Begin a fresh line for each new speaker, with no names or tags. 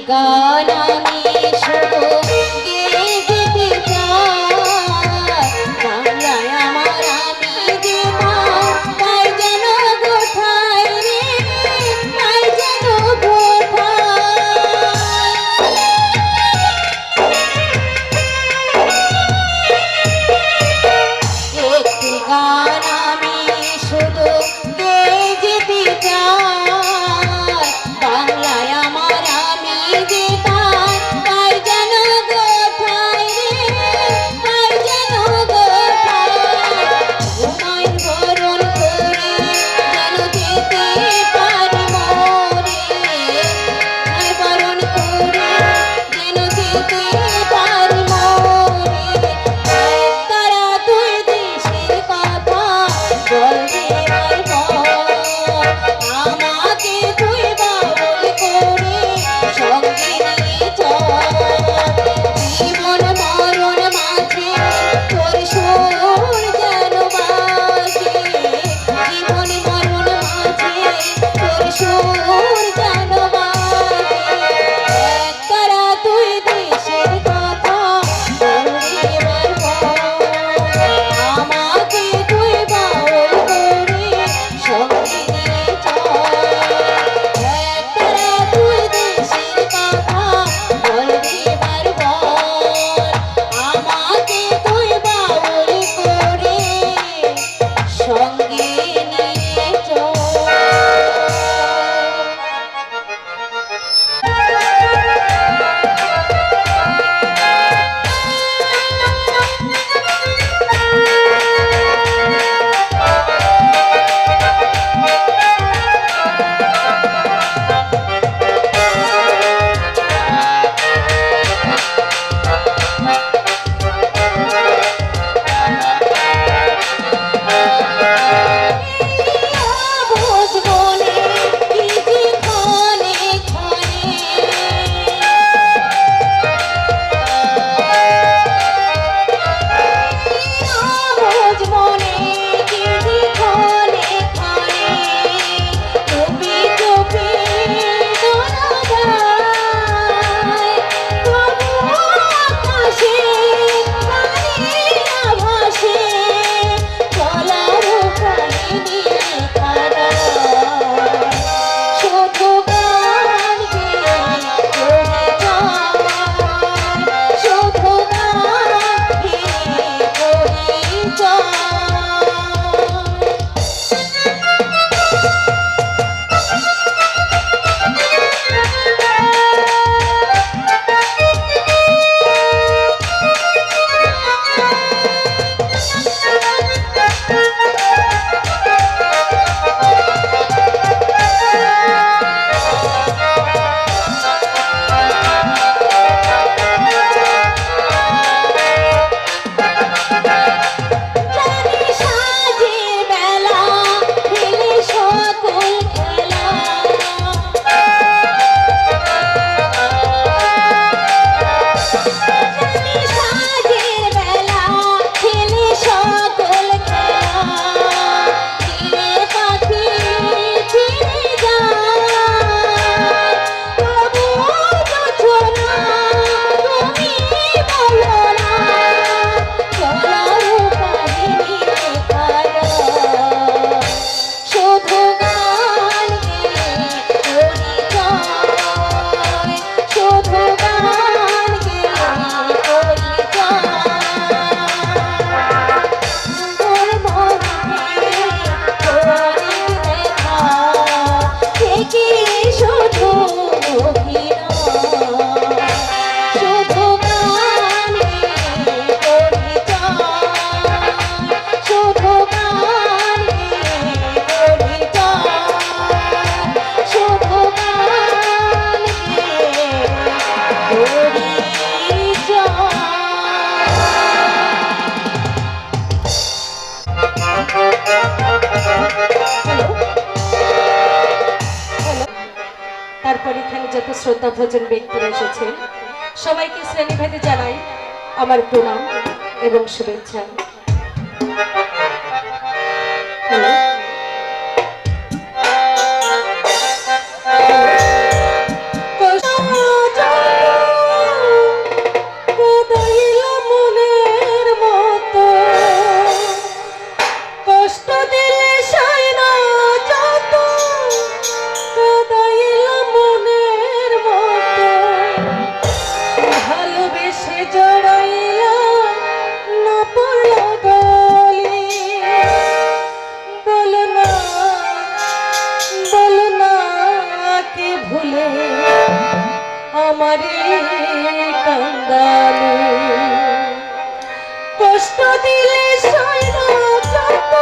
গান আমি শুধু গেয়ে যেতে চাই, বাংলায় আমার আমি যে তাই যেন কোথায় রে, তাই যেন কোথায়। একটি গান আমি শুধু গেয়ে যেতে চাই, বাংলায় আমার আমি যে তাই যেন কোথায় রে, তাই যেন কোথায়। ঘুমাই বরণ করে যেন যেতে পারি মরে, ঘুমাই বরণ করে যেন যেতে পারি মরে। তারা তুই দেশের কথা বলবে আর বল, আমাকে তুই বাউল করে সঙ্গে নিয়ে চল। জীবন মরণ মাঝে তোর সুর যেন বাজে, জীবন মরণ মাঝে তোর সুর যেন বাজে। তারা তুই দেশের কথা বলবি এবার বল, আমাকে তুই বাউল করে সঙ্গে নিয়ে চল। তারা তুই দেশের কথা বলবি এবার বল, আমাকে তুই বাউল করে সঙ্গে নিয়ে চল। তারপর এখানে যত শ্রদ্ধাভাজন ব্যক্তিরা এসেছেন সবাইকে শ্রেণীভেদে জানাই আমার প্রণাম এবং শুভেচ্ছা। দিলে সৈন্য যত